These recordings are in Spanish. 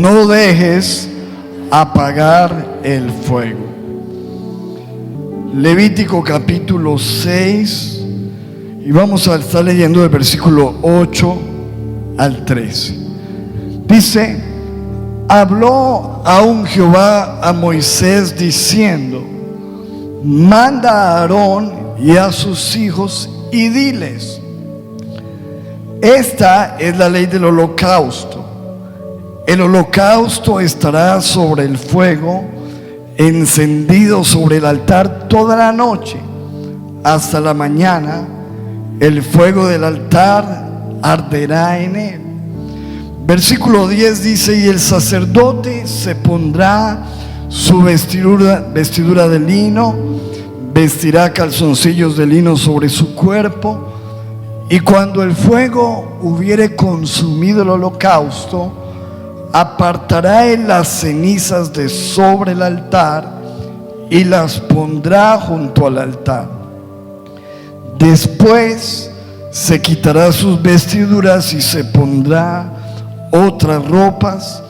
no dejes apagar el fuego. Levítico capítulo 6, y vamos a estar leyendo del versículo 8 al 13. Dice: habló aún Jehová a Moisés diciendo: manda a Aarón y a sus hijos y diles: esta es la ley del holocausto. El holocausto estará sobre el fuego, encendido sobre el altar toda la noche. Hasta la mañana el fuego del altar arderá en él. Versículo 10 dice: y el sacerdote se pondrá su vestidura de lino, vestirá calzoncillos de lino sobre su cuerpo, y cuando el fuego hubiere consumido el holocausto, apartará él las cenizas de sobre el altar y las pondrá junto al altar. Después se quitará sus vestiduras y se pondrá otras ropas,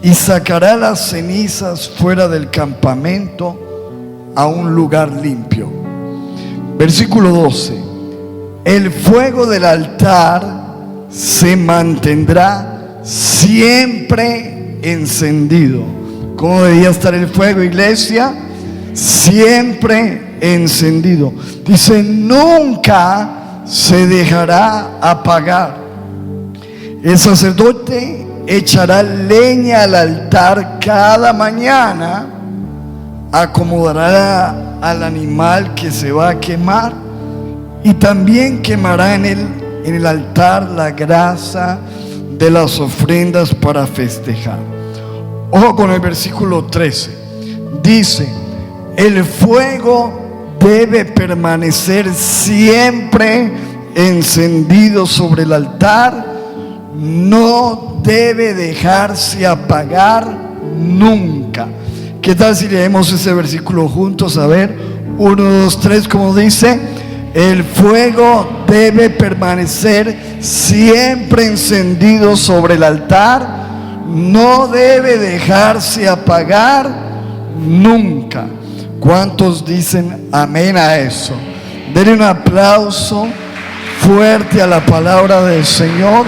y sacará las cenizas fuera del campamento a un lugar limpio. Versículo 12: el fuego del altar se mantendrá siempre encendido. ¿Cómo debía estar el fuego, iglesia? Siempre encendido. Dice: nunca se dejará apagar. El sacerdote echará leña al altar cada mañana, acomodará al animal que se va a quemar, y también quemará en el altar la grasa de las ofrendas para festejar. Ojo con el versículo 13. Dice: el fuego debe permanecer siempre encendido sobre el altar, no debe dejarse apagar nunca. ¿Qué tal si leemos ese versículo juntos? A ver, 1, 2, 3, como dice: el fuego debe permanecer siempre encendido sobre el altar, no debe dejarse apagar nunca. ¿Cuántos dicen amén a eso? Denle un aplauso fuerte a la palabra del Señor.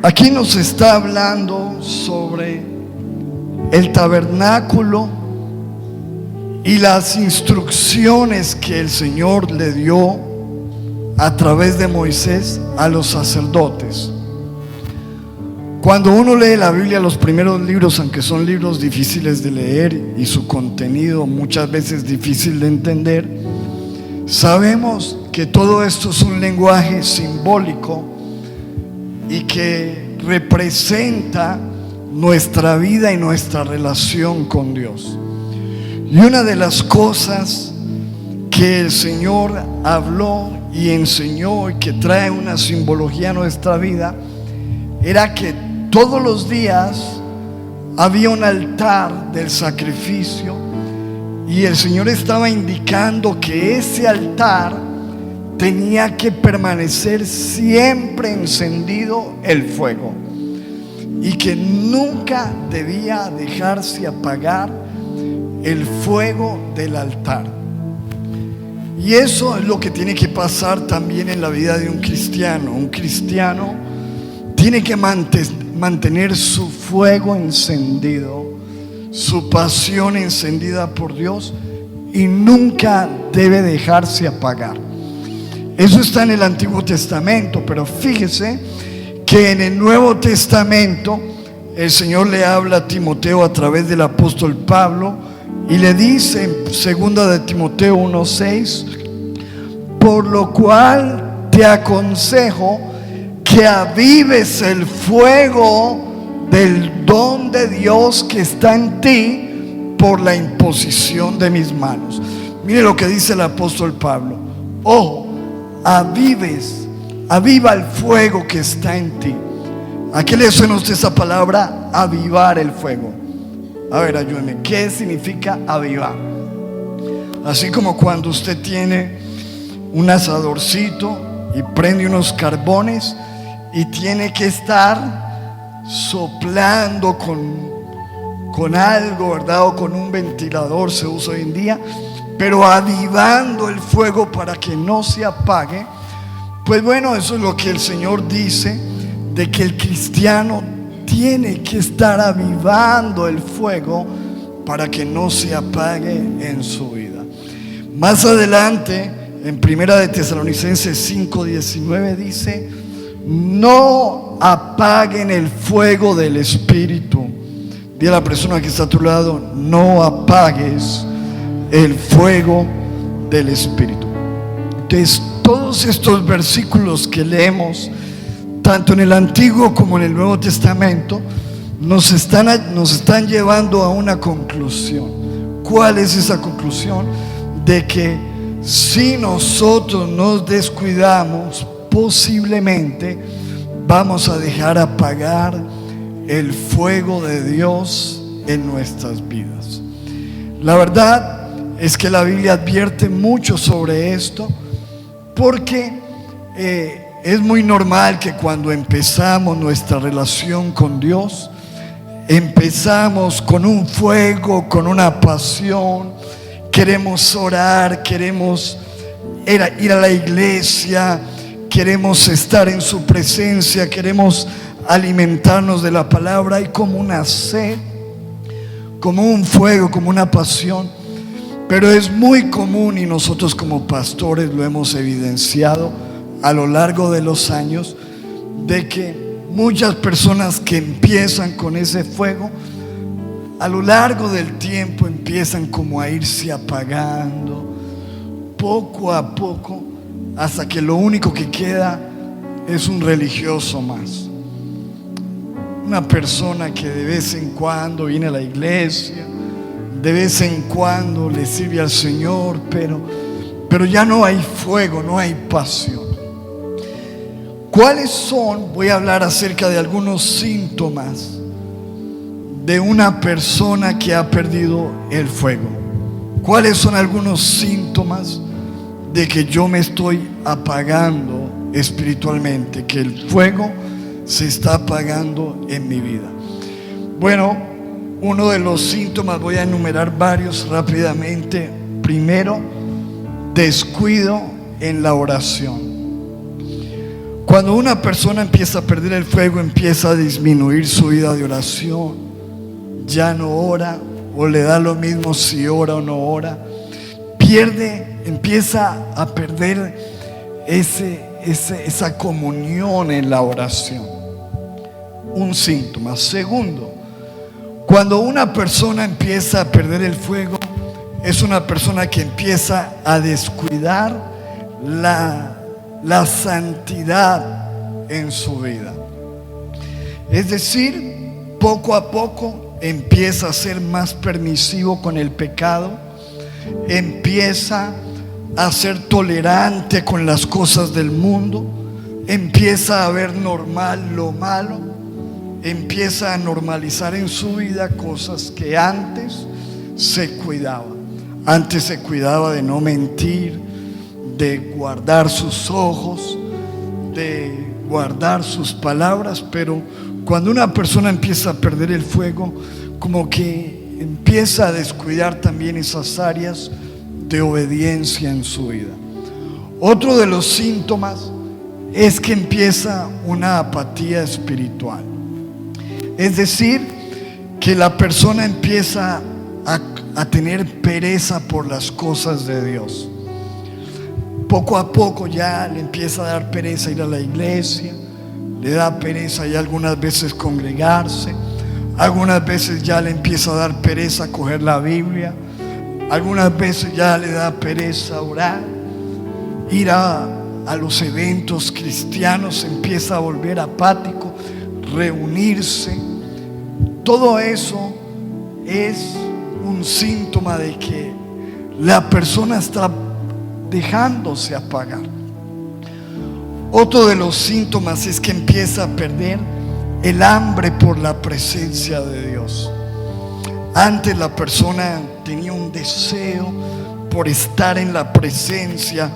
Aquí nos está hablando sobre el tabernáculo y las instrucciones que el Señor le dio a través de Moisés a los sacerdotes. Cuando uno lee la Biblia, los primeros libros, aunque son libros difíciles de leer y su contenido muchas veces difícil de entender, sabemos que todo esto es un lenguaje simbólico y que representa nuestra vida y nuestra relación con Dios. Y una de las cosas que el Señor habló y enseñó y que trae una simbología a nuestra vida era que todos los días había un altar del sacrificio, y el Señor estaba indicando que ese altar tenía que permanecer siempre encendido el fuego y que nunca debía dejarse apagar el fuego del altar. Y eso es lo que tiene que pasar también en la vida de un cristiano. Un cristiano tiene que mantener su fuego encendido, su pasión encendida por Dios, y nunca debe dejarse apagar. Eso está en el Antiguo Testamento, pero fíjese que en el Nuevo Testamento el Señor le habla a Timoteo a través del apóstol Pablo y le dice en 2 de Timoteo 1:6: por lo cual te aconsejo que avives el fuego del don de Dios que está en ti por la imposición de mis manos. Mire lo que dice el apóstol Pablo: oh, aviva el fuego que está en ti. ¿A qué le suena a usted esa palabra, avivar el fuego? A ver, ayúdeme, ¿qué significa avivar? Así como cuando usted tiene un asadorcito y prende unos carbones y tiene que estar soplando con algo, ¿verdad? O con un ventilador se usa hoy en día, pero avivando el fuego para que no se apague. Pues bueno, eso es lo que el Señor dice, de que el cristiano tiene que estar avivando el fuego para que no se apague en su vida. Más adelante, en Primera de Tesalonicenses 5:19 dice: no apaguen el fuego del Espíritu. Dile a la persona que está a tu lado: no apagues el fuego del Espíritu. Entonces, todos estos versículos que leemos, tanto en el Antiguo como en el Nuevo Testamento, nos están llevando a una conclusión. ¿Cuál es esa conclusión? De que si nosotros nos descuidamos, posiblemente vamos a dejar apagar el fuego de Dios en nuestras vidas. La verdad es que la Biblia advierte mucho sobre esto, porque es muy normal que cuando empezamos nuestra relación con Dios, empezamos con un fuego, con una pasión. Queremos orar, queremos ir a la iglesia, queremos estar en su presencia, queremos alimentarnos de la palabra. Hay como una sed, como un fuego, como una pasión. Pero es muy común, y nosotros como pastores lo hemos evidenciado a lo largo de los años, de que muchas personas que empiezan con ese fuego, a lo largo del tiempo empiezan como a irse apagando poco a poco, hasta que lo único que queda es un religioso más, una persona que de vez en cuando viene a la iglesia, de vez en cuando le sirve al Señor, pero ya no hay fuego, no hay pasión. ¿Cuáles son? Voy a hablar acerca de algunos síntomas de una persona que ha perdido el fuego. ¿Cuáles son algunos síntomas de que yo me estoy apagando espiritualmente, que el fuego se está apagando en mi vida? Bueno, uno de los síntomas, voy a enumerar varios rápidamente. Primero, descuido en la oración. Cuando una persona empieza a perder el fuego, empieza a disminuir su vida de oración, ya no ora, o le da lo mismo si ora o no ora, empieza a perder esa comunión en la oración. Un síntoma. Segundo, cuando una persona empieza a perder el fuego, es una persona que empieza a descuidar la santidad en su vida. Es decir, poco a poco empieza a ser más permisivo con el pecado, empieza a ser tolerante con las cosas del mundo, empieza a ver normal lo malo, empieza a normalizar en su vida cosas que antes se cuidaba. Antes se cuidaba de no mentir, de guardar sus ojos, de guardar sus palabras, pero cuando una persona empieza a perder el fuego, como que empieza a descuidar también esas áreas de obediencia en su vida. Otro de los síntomas es que empieza una apatía espiritual. Es decir, que la persona empieza a tener pereza por las cosas de Dios. Poco a poco ya le empieza a dar pereza ir a la iglesia, le da pereza ya algunas veces congregarse, algunas veces ya le empieza a dar pereza coger la Biblia, algunas veces ya le da pereza orar, ir a los eventos cristianos, empieza a volver apático, reunirse. Todo eso es un síntoma de que la persona está dejándose apagar. Otro de los síntomas es que empieza a perder el hambre por la presencia de Dios. Antes la persona tenía un deseo por estar en la presencia,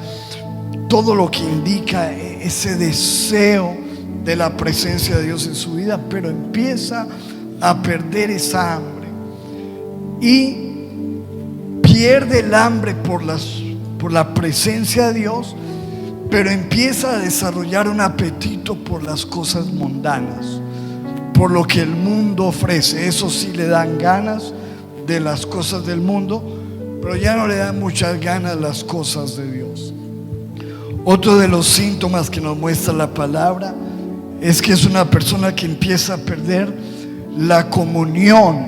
todo lo que indica ese deseo de la presencia de Dios en su vida, pero empieza a perder esa hambre y pierde el hambre por la presencia de Dios, pero empieza a desarrollar un apetito por las cosas mundanas, por lo que el mundo ofrece. Eso sí, le dan ganas de las cosas del mundo, pero ya no le dan muchas ganas las cosas de Dios. Otro de los síntomas que nos muestra la palabra es que es una persona que empieza a perder la comunión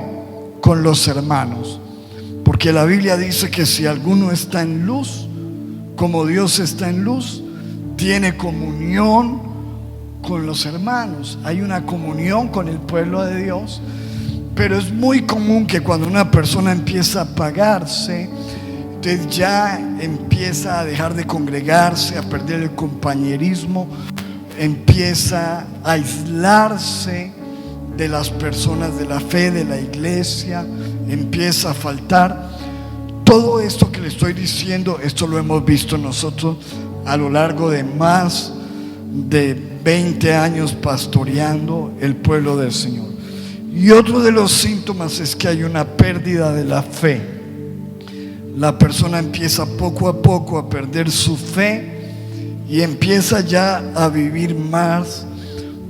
con los hermanos, porque la Biblia dice que si alguno está en luz, como Dios está en luz, tiene comunión con los hermanos. Hay una comunión con el pueblo de Dios, pero es muy común que cuando una persona empieza a apagarse, entonces ya empieza a dejar de congregarse, a perder el compañerismo, empieza a aislarse de las personas de la fe, de la iglesia, empieza a faltar. Todo esto que le estoy diciendo, esto lo hemos visto nosotros a lo largo de más de 20 años pastoreando el pueblo del Señor. Y otro de los síntomas es que hay una pérdida de la fe. La persona empieza poco a poco a perder su fe y empieza ya a vivir más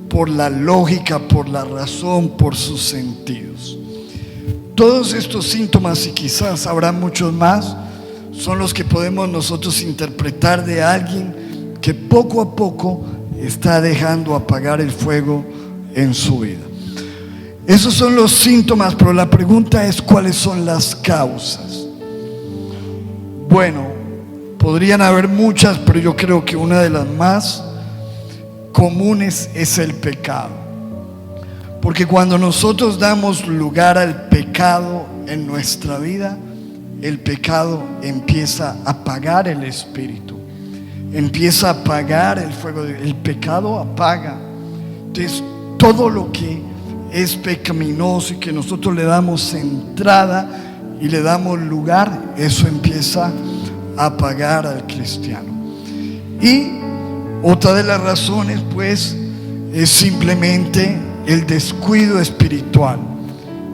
por la lógica, por la razón, por sus sentidos. Todos estos síntomas, y quizás habrá muchos más, son los que podemos nosotros interpretar de alguien que poco a poco está dejando apagar el fuego en su vida. Esos son los síntomas, pero la pregunta es: ¿cuáles son las causas? Bueno, podrían haber muchas, pero yo creo que una de las más comunes es el pecado. Porque cuando nosotros damos lugar al pecado en nuestra vida, el pecado empieza a apagar el espíritu, empieza a apagar el fuego. El pecado apaga. Entonces, todo lo que es pecaminoso y que nosotros le damos entrada y le damos lugar, eso empieza a apagar al cristiano. Y otra de las razones, pues, es simplemente el descuido espiritual,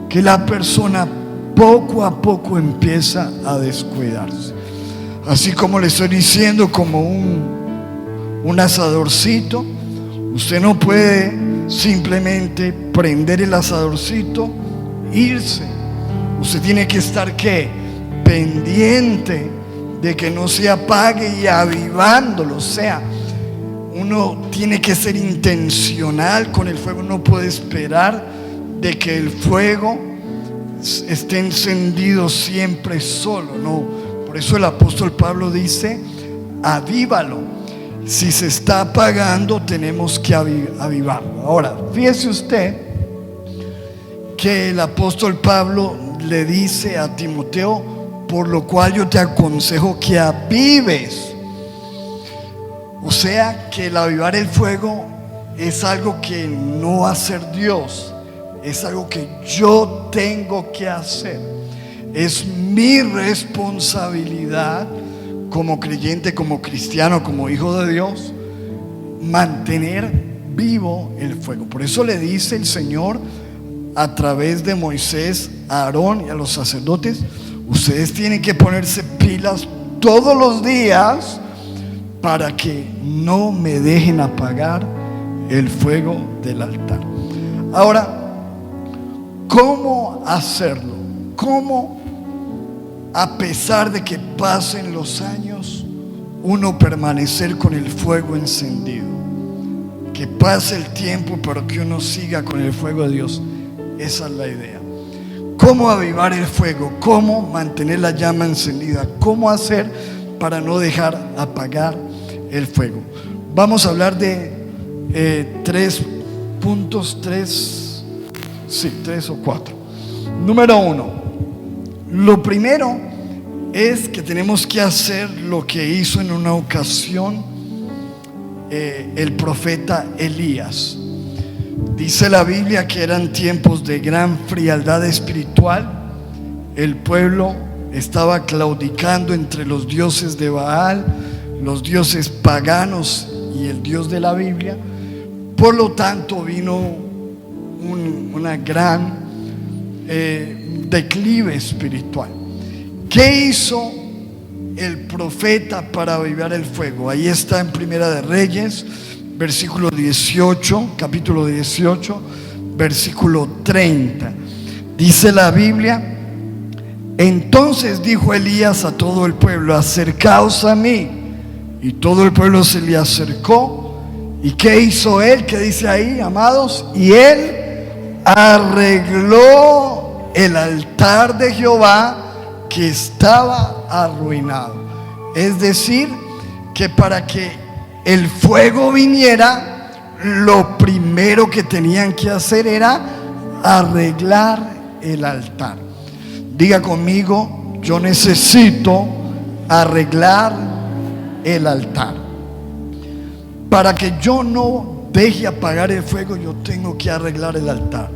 que la persona poco a poco empieza a descuidarse. Así como le estoy diciendo, como un asadorcito, usted no puede simplemente prender el asadorcito e irse. Usted tiene que estar ¿qué? Pendiente de que no se apague y avivándolo. O sea, uno tiene que ser intencional con el fuego. No puede esperar de que el fuego esté encendido siempre solo. No, por eso el apóstol Pablo dice: avívalo. Si se está apagando, tenemos que avivarlo. Ahora, fíjese usted que el apóstol Pablo le dice a Timoteo: por lo cual yo te aconsejo que avives. O sea, que el avivar el fuego es algo que no va a hacer Dios, es algo que yo tengo que hacer. Es mi responsabilidad como creyente, como cristiano, como hijo de Dios, mantener vivo el fuego. Por eso le dice el Señor a través de Moisés a Aarón y a los sacerdotes: ustedes tienen que ponerse pilas todos los días para que no me dejen apagar el fuego del altar. Ahora, ¿cómo hacerlo? ¿Cómo, a pesar de que pasen los años, uno permanecer con el fuego encendido? Que pase el tiempo, pero que uno siga con el fuego de Dios. Esa es la idea. ¿Cómo avivar el fuego? ¿Cómo mantener la llama encendida? ¿Cómo hacer para no dejar apagar el fuego? Vamos a hablar de 3 puntos, 3 o 4. Número 1, lo primero es que tenemos que hacer lo que hizo en una ocasión el profeta Elías. Dice la Biblia que eran tiempos de gran frialdad espiritual. El pueblo estaba claudicando entre los dioses de Baal, los dioses paganos y el Dios de la Biblia, por lo tanto vino una gran declive espiritual. ¿Qué hizo el profeta para avivar el fuego? Ahí está en Primera de Reyes, versículo 18, capítulo 18, versículo 30. Dice la Biblia: entonces dijo Elías a todo el pueblo: acercaos a mí. Y todo el pueblo se le acercó. ¿Y qué hizo él? ¿Qué dice ahí, amados? Y él arregló el altar de Jehová, que estaba arruinado. Es decir, que para que el fuego viniera, lo primero que tenían que hacer era arreglar el altar. Diga conmigo: yo necesito arreglar el altar. Para que yo no deje apagar el fuego, yo tengo que arreglar el altar.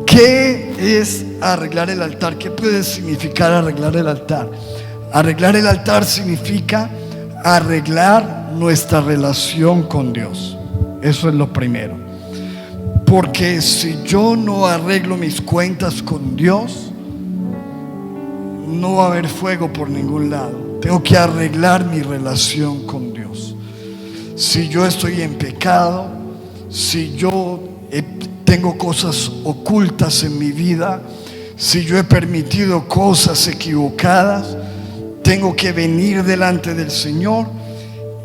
¿Qué es arreglar el altar? ¿Qué puede significar arreglar el altar? Arreglar el altar significa arreglar nuestra relación con Dios. Eso es lo primero. Porque si yo no arreglo mis cuentas con Dios, no va a haber fuego por ningún lado. Tengo que arreglar mi relación con Dios. Si yo estoy en pecado, si yo tengo cosas ocultas en mi vida, si yo he permitido cosas equivocadas, tengo que venir delante del Señor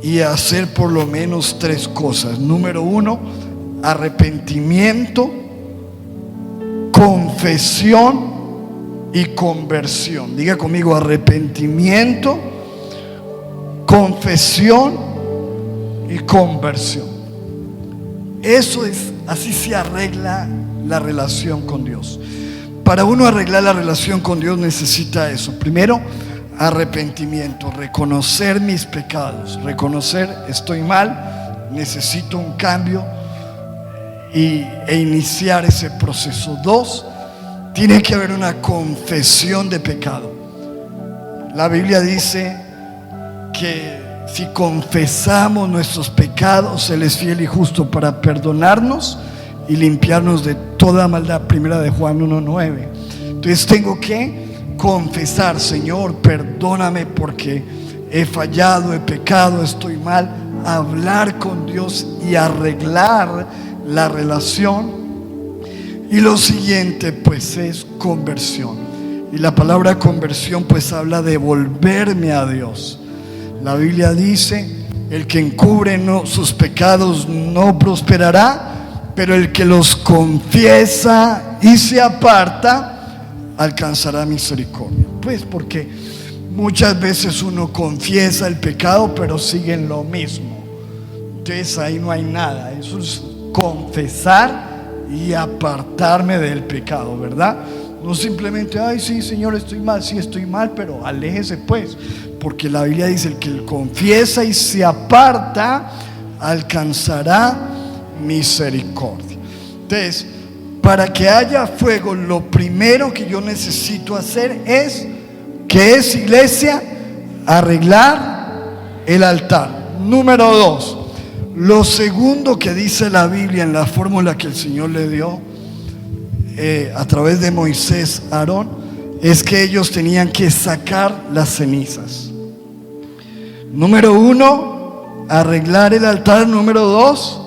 y hacer por lo menos 3 cosas. Número 1, arrepentimiento, confesión y conversión. Diga conmigo: arrepentimiento, confesión y conversión. Eso es, así se arregla la relación con Dios. Para uno arreglar la relación con Dios necesita eso. Primero, arrepentimiento, reconocer mis pecados, reconocer: estoy mal, necesito un cambio, e iniciar ese proceso. 2, tiene que haber una confesión de pecado. La Biblia dice que si confesamos nuestros pecados, Él es fiel y justo para perdonarnos y limpiarnos de toda maldad. Primera de Juan 1:9. Entonces tengo que confesar: Señor, perdóname porque he fallado, he pecado, estoy mal. Hablar con Dios y arreglar la relación. Y lo siguiente pues es conversión. Y la palabra conversión pues habla de volverme a Dios. La Biblia dice: el que encubre sus pecados no prosperará, pero el que los confiesa y se aparta alcanzará misericordia. Pues porque muchas veces uno confiesa el pecado, pero sigue en lo mismo. Entonces ahí no hay nada. Eso es confesar y apartarme del pecado, ¿verdad? No simplemente: ay, sí, Señor, estoy mal. Sí, estoy mal, pero aléjese pues. Porque la Biblia dice: el que confiesa y se aparta alcanzará misericordia. Entonces, para que haya fuego, lo primero que yo necesito hacer es, ¿qué es, iglesia? Arreglar el altar. Número 2, lo segundo que dice la Biblia en la fórmula que el Señor le dio a través de Moisés a Aarón, es que ellos tenían que sacar las cenizas. Número 1, arreglar el altar. Número 2,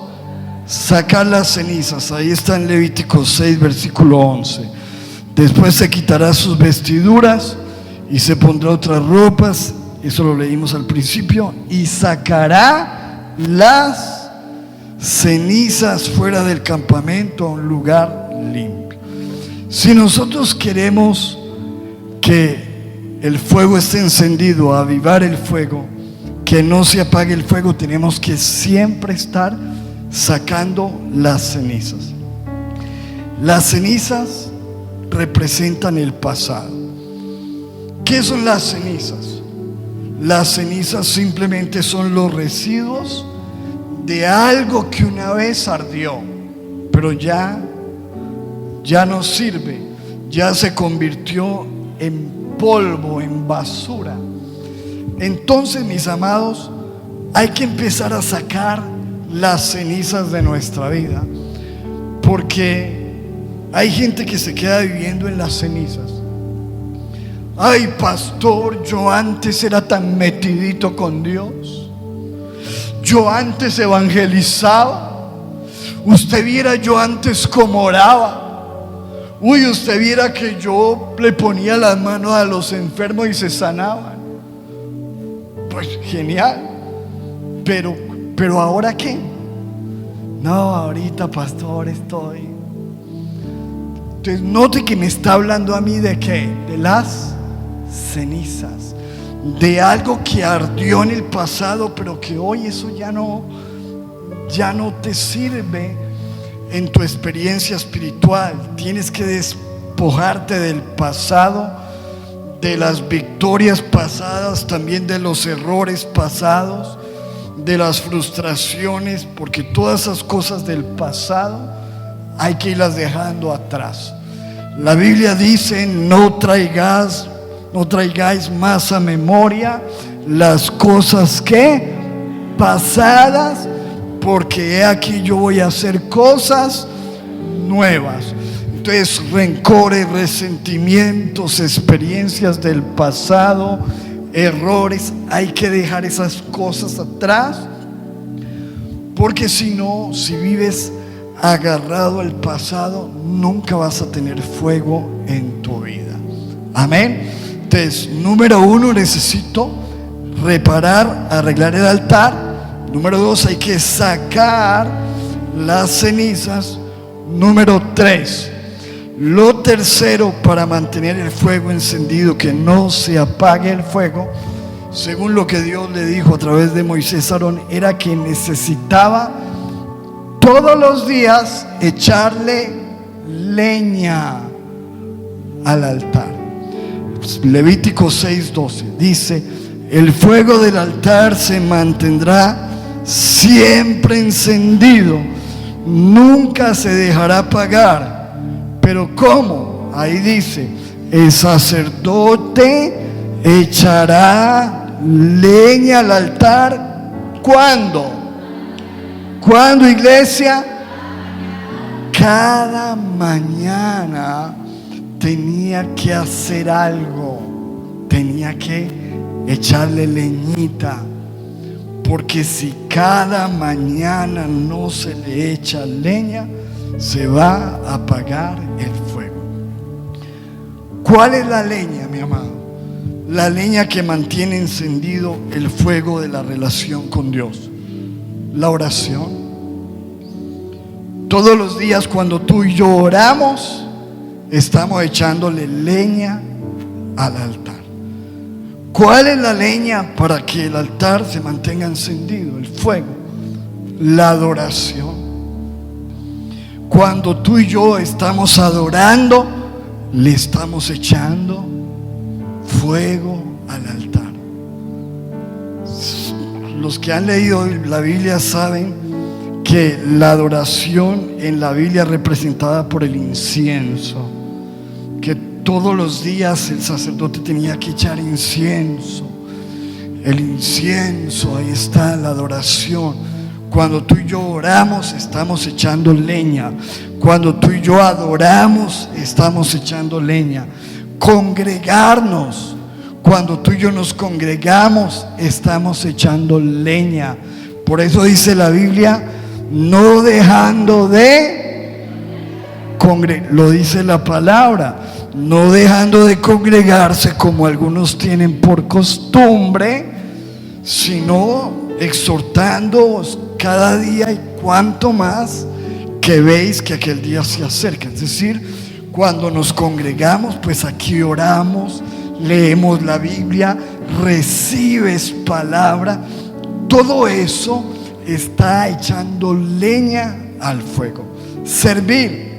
sacar las cenizas. Ahí está en Levítico 6, versículo 11. Después se quitará sus vestiduras y se pondrá otras ropas. Eso lo leímos al principio. Y sacará las cenizas fuera del campamento a un lugar limpio. Si nosotros queremos que el fuego esté encendido, avivar el fuego, que no se apague el fuego, tenemos que siempre estar sacando las cenizas. Las cenizas representan el pasado. ¿Qué son las cenizas? Las cenizas simplemente son los residuos de algo que una vez ardió, pero ya no sirve, ya se convirtió en polvo, en basura. Entonces, mis amados, hay que empezar a sacar las cenizas de nuestra vida, porque hay gente que se queda viviendo en las cenizas. Ay, pastor, yo antes era tan metidito con Dios, yo antes evangelizaba, usted viera yo antes cómo oraba, uy, usted viera que yo le ponía las manos a los enfermos y se sanaban. Pues genial, pero ¿ahora qué? No, ahorita, pastor, estoy. Entonces note que me está hablando a mí de qué, de las cenizas, de algo que ardió en el pasado, pero que hoy eso ya no te sirve en tu experiencia espiritual. Tienes que despojarte del pasado, de las victorias pasadas, también de los errores pasados, de las frustraciones, porque todas esas cosas del pasado hay que irlas dejando atrás. La Biblia dice: no traigáis más a memoria las cosas que pasadas, porque he aquí yo voy a hacer cosas nuevas. Entonces, rencores, resentimientos, experiencias del pasado, errores, hay que dejar esas cosas atrás, porque si no, si vives agarrado al pasado, nunca vas a tener fuego en tu vida. Amén. Entonces, número 1, necesito reparar, arreglar el altar. Número 2, hay que sacar las cenizas. Número 3, lo tercero para mantener el fuego encendido, que no se apague el fuego, según lo que Dios le dijo a través de Moisés a Aarón, era que necesitaba todos los días echarle leña al altar. Levítico 6:12 dice: el fuego del altar se mantendrá siempre encendido, nunca se dejará apagar. Pero ¿cómo? Ahí dice: el sacerdote echará leña al altar. ¿Cuándo? ¿Cuándo, iglesia? Cada mañana tenía que hacer algo, tenía que echarle leñita, porque si cada mañana no se le echa leña, se va a apagar el fuego. ¿Cuál es la leña, mi amado? La leña que mantiene encendido el fuego de la relación con Dios. La oración. Todos los días cuando tú y yo oramos, estamos echándole leña al altar. ¿Cuál es la leña para que el altar se mantenga encendido? El fuego. La adoración. Cuando tú y yo estamos adorando, le estamos echando fuego al altar. Los que han leído la Biblia saben que la adoración en la Biblia es representada por el incienso, que todos los días el sacerdote tenía que echar incienso. El incienso, ahí está la adoración. Cuando tú y yo oramos, estamos echando leña. Cuando tú y yo adoramos, estamos echando leña. Congregarnos. Cuando tú y yo nos congregamos, estamos echando leña. Por eso dice la Biblia: no dejando de lo dice la palabra, no dejando de congregarse como algunos tienen por costumbre, sino exhortándoos cada día, y cuanto más que veis que aquel día se acerca. Es decir, cuando nos congregamos, pues aquí oramos, leemos la Biblia, recibes palabra. Todo eso está echando leña al fuego. Servir.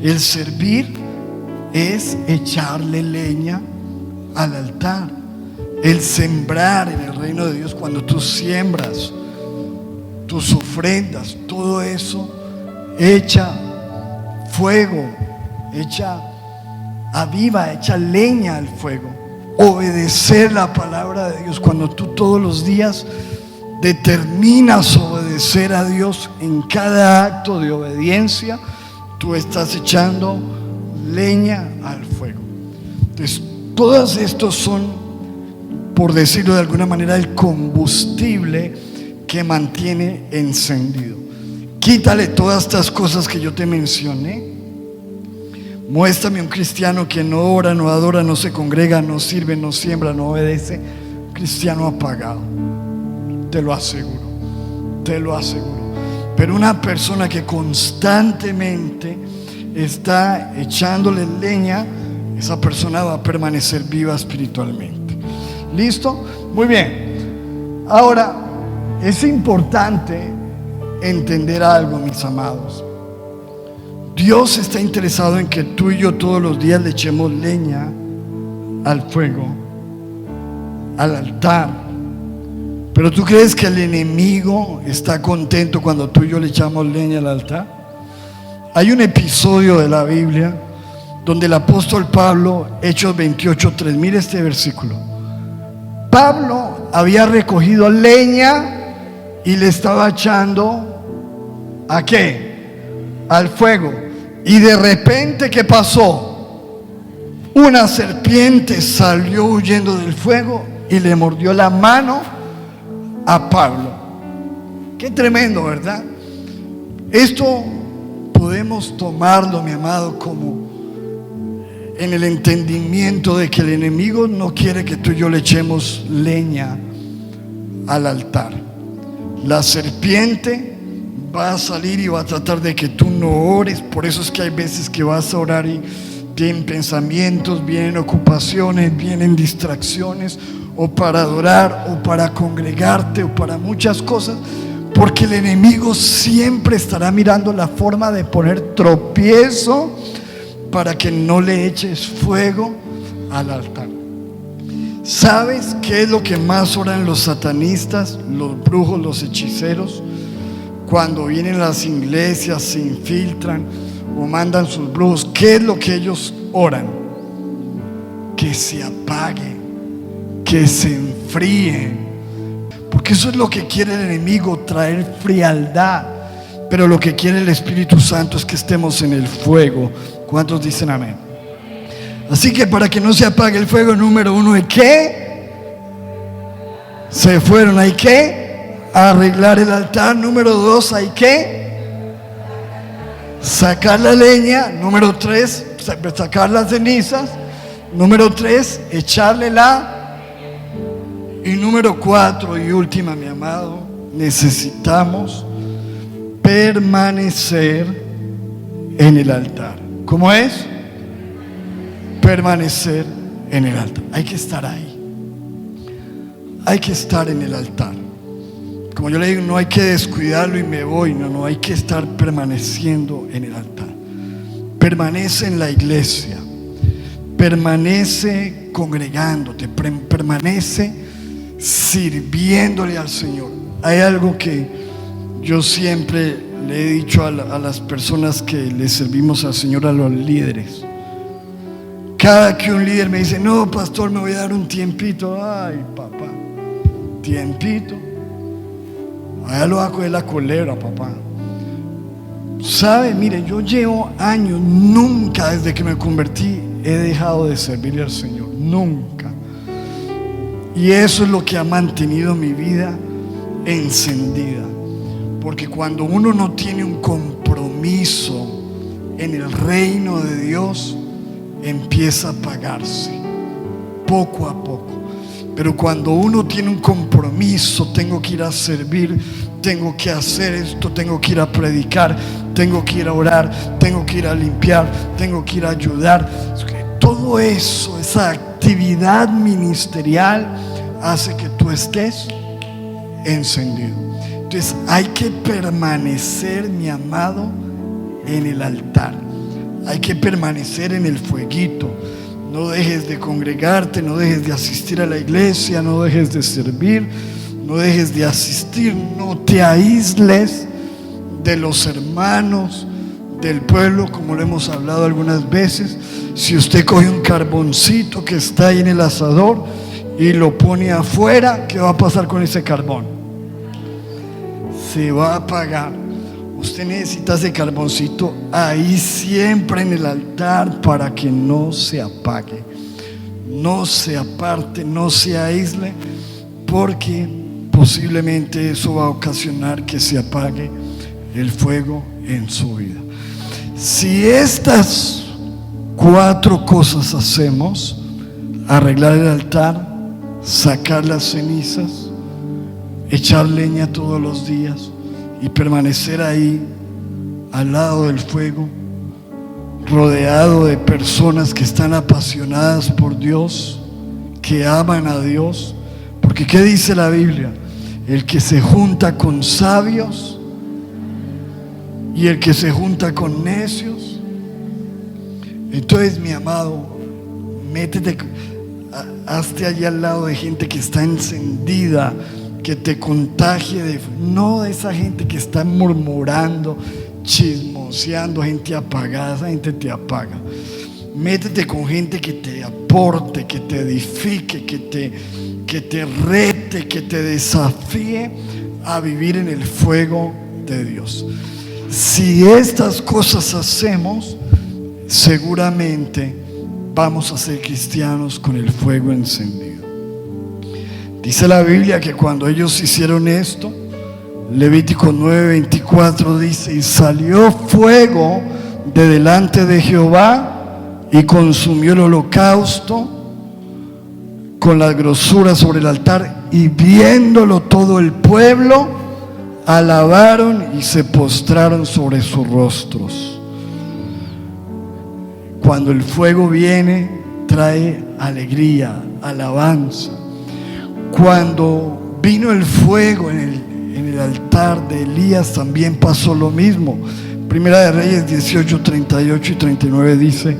El servir es echarle leña al altar. El sembrar en el reino de Dios, cuando tú siembras tus ofrendas, todo eso echa fuego, aviva, echa leña al fuego. Obedecer la palabra de Dios. Cuando tú todos los días determinas obedecer a Dios en cada acto de obediencia, tú estás echando leña al fuego. Entonces, todos estos son, por decirlo de alguna manera, el combustible que mantiene encendido. Quítale todas estas cosas que yo te mencioné. Muéstrame un cristiano que no ora, no adora, no se congrega, no sirve, no siembra, no obedece. Un cristiano apagado. Te lo aseguro. Te lo aseguro. Pero una persona que constantemente está echándole leña, esa persona va a permanecer viva espiritualmente. ¿Listo? Muy bien. Ahora, es importante entender algo, mis amados. Dios está interesado en que tú y yo todos los días le echemos leña al fuego, al altar. Pero ¿tú crees que el enemigo está contento cuando tú y yo le echamos leña al altar? Hay un episodio de la Biblia donde el apóstol Pablo, Hechos 28:3, mire este versículo. Pablo había recogido leña y le estaba echando ¿a qué? Al fuego. Y de repente, ¿qué pasó? Una serpiente salió huyendo del fuego y le mordió la mano a Pablo. Qué tremendo, ¿verdad? Esto podemos tomarlo, mi amado, como en el entendimiento de que el enemigo no quiere que tú y yo le echemos leña al altar. La serpiente va a salir y va a tratar de que tú no ores. Por eso es que hay veces que vas a orar y vienen pensamientos, vienen ocupaciones, vienen distracciones, o para adorar, o para congregarte, o para muchas cosas, porque el enemigo siempre estará mirando la forma de poner tropiezo para que no le eches fuego al altar. ¿Sabes qué es lo que más oran los satanistas, los brujos, los hechiceros? Cuando vienen a las iglesias, se infiltran o mandan sus brujos, ¿qué es lo que ellos oran? Que se apague, que se enfríe, porque eso es lo que quiere el enemigo, traer frialdad. Pero lo que quiere el Espíritu Santo es que estemos en el fuego. ¿Cuántos dicen amén? Así que para que no se apague el fuego, número uno, ¿hay qué? Se fueron, ¿hay qué? Arreglar el altar. Número dos, ¿hay qué? Sacar la leña. Número tres, sacar las cenizas. Número tres, echarle la. Y número cuatro y última, mi amado, necesitamos permanecer en el altar. ¿Cómo es? Permanecer en el altar. Hay que estar ahí. Hay que estar en el altar. Como yo le digo, no hay que descuidarlo y me voy. No, hay que estar permaneciendo en el altar. Permanece en la iglesia. Permanece congregándote. Permanece sirviéndole al Señor. Hay algo que yo siempre le he dicho a las personas que le servimos al Señor, a los líderes. Cada que un líder me dice, no, pastor, me voy a dar un tiempito. Ay, papá, tiempito. Allá lo va a coger la cólera, papá. ¿Sabe? Mire, yo llevo años, nunca desde que me convertí he dejado de servirle al Señor. Nunca. Y eso es lo que ha mantenido mi vida encendida. Porque cuando uno no tiene un compromiso en el reino de Dios, empieza a apagarse poco a poco. Pero cuando uno tiene un compromiso, tengo que ir a servir, tengo que hacer esto, tengo que ir a predicar, tengo que ir a orar, tengo que ir a limpiar, tengo que ir a ayudar. Todo eso, esa actividad ministerial hace que tú estés encendido. Entonces hay que permanecer, mi amado, en el altar. Hay que permanecer en el fueguito. No dejes de congregarte, no dejes de asistir a la iglesia, no dejes de servir, no dejes de asistir, no te aísles de los hermanos del pueblo, como lo hemos hablado algunas veces. Si usted coge un carboncito que está ahí en el asador y lo pone afuera, ¿qué va a pasar con ese carbón? se va a apagar. Usted necesita ese carboncito ahí siempre en el altar para que no se apague, no se aparte, no se aísle, porque posiblemente eso va a ocasionar que se apague el fuego en su vida. Si estas 4 cosas hacemos: arreglar el altar, sacar las cenizas, echar leña todos los días y permanecer ahí al lado del fuego, rodeado de personas que están apasionadas por Dios, que aman a Dios. Porque ¿qué dice la Biblia? El que se junta con sabios y el que se junta con necios. Entonces, mi amado, métete, hazte allá al lado de gente que está encendida, que te contagie no de esa gente que está murmurando, chismoseando, gente apagada. Esa gente te apaga. Métete con gente que te aporte, que te edifique, que te rete, que te desafíe a vivir en el fuego de Dios. Si estas cosas hacemos, seguramente vamos a ser cristianos con el fuego encendido. Dice la Biblia que cuando ellos hicieron esto, Levítico 9:24 dice: y salió fuego de delante de Jehová y consumió el holocausto con las grosuras sobre el altar, y viéndolo todo el pueblo, alabaron y se postraron sobre sus rostros. Cuando el fuego viene, trae alegría, alabanza. Cuando vino el fuego en el altar de Elías, también pasó lo mismo. Primera de Reyes 18, 38 y 39 dice: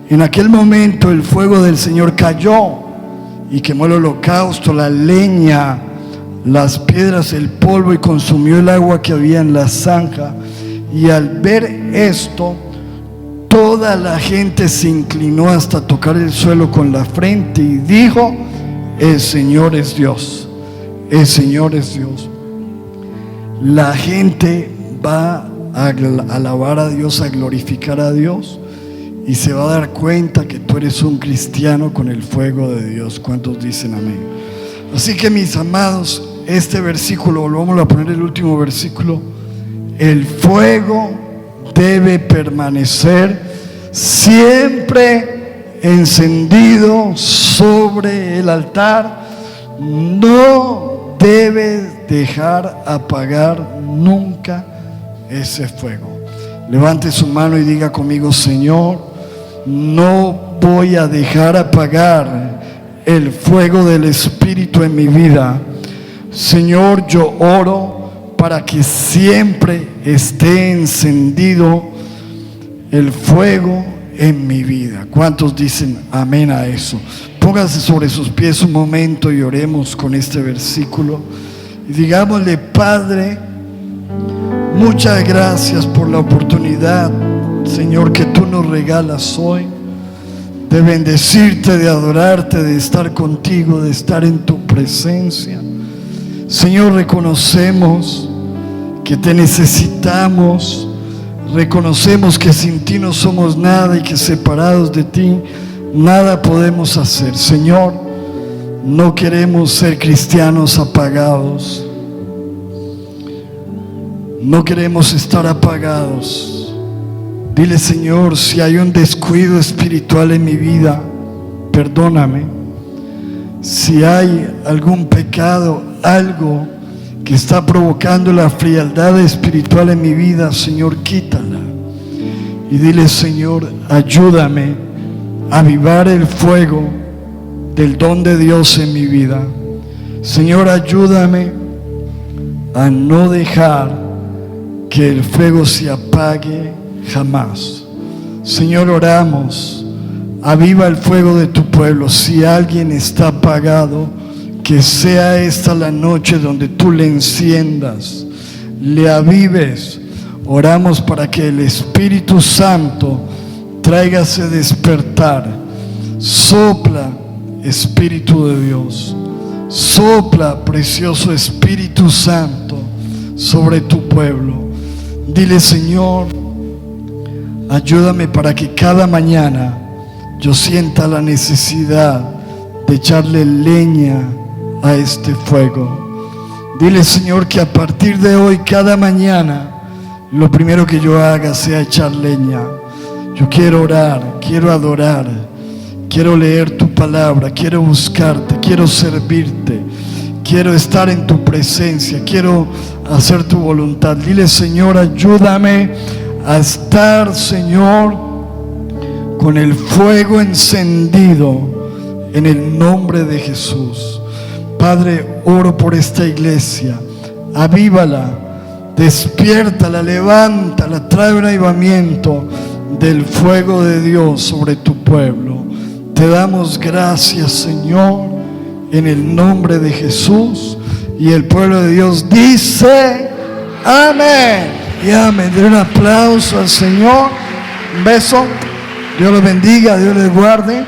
en aquel momento el fuego del Señor cayó y quemó el holocausto, la leña, las piedras, el polvo, y consumió el agua que había en la zanja. Y al ver esto, toda la gente se inclinó hasta tocar el suelo con la frente y dijo: el Señor es Dios, el Señor es Dios. La gente va a alabar a Dios, a glorificar a Dios, y se va a dar cuenta que tú eres un cristiano con el fuego de Dios. ¿Cuántos dicen amén? Así que, mis amados, este versículo, volvamos a poner el último versículo: el fuego debe permanecer siempre encendido sobre el altar. No debes dejar apagar nunca ese fuego. Levante su mano y diga conmigo: Señor, no voy a dejar apagar el fuego del Espíritu en mi vida. Señor, yo oro para que siempre esté encendido el fuego en mi vida. ¿Cuántos dicen amén a eso? Póngase sobre sus pies un momento y oremos con este versículo y digámosle: Padre, muchas gracias por la oportunidad, Señor, que tú nos regalas hoy, de bendecirte, de adorarte, de estar contigo, de estar en tu presencia. Señor, reconocemos que te necesitamos, reconocemos que sin ti no somos nada y que separados de ti nada podemos hacer. Señor, no queremos ser cristianos apagados, no queremos estar apagados. Dile: Señor, si hay un descuido espiritual en mi vida, perdóname. Si hay algún pecado, algo que está provocando la frialdad espiritual en mi vida, Señor, quítala. Y dile: Señor, ayúdame a avivar el fuego del don de Dios en mi vida. Señor, ayúdame a no dejar que el fuego se apague jamás. Señor, oramos: aviva el fuego de tu pueblo. Si alguien está apagado, que sea esta la noche donde tú le enciendas, le avives. Oramos para que el Espíritu Santo traiga ese despertar. Sopla, Espíritu de Dios. Sopla, precioso Espíritu Santo, sobre tu pueblo. Dile: Señor, ayúdame para que cada mañana yo sienta la necesidad de echarle leña a este fuego. Dile, Señor, que a partir de hoy, cada mañana, lo primero que yo haga sea echar leña. Yo quiero orar, quiero adorar, quiero leer tu palabra, quiero buscarte, quiero servirte, quiero estar en tu presencia, quiero hacer tu voluntad. Dile: Señor, ayúdame a estar, Señor, con el fuego encendido en el nombre de Jesús. Padre, oro por esta iglesia, avívala, despiértala, levántala, trae un avivamiento del fuego de Dios sobre tu pueblo. Te damos gracias, Señor, en el nombre de Jesús. Y el pueblo de Dios dice: amén y amén. Den un aplauso al Señor. Un beso. Dios los bendiga, Dios les guarde.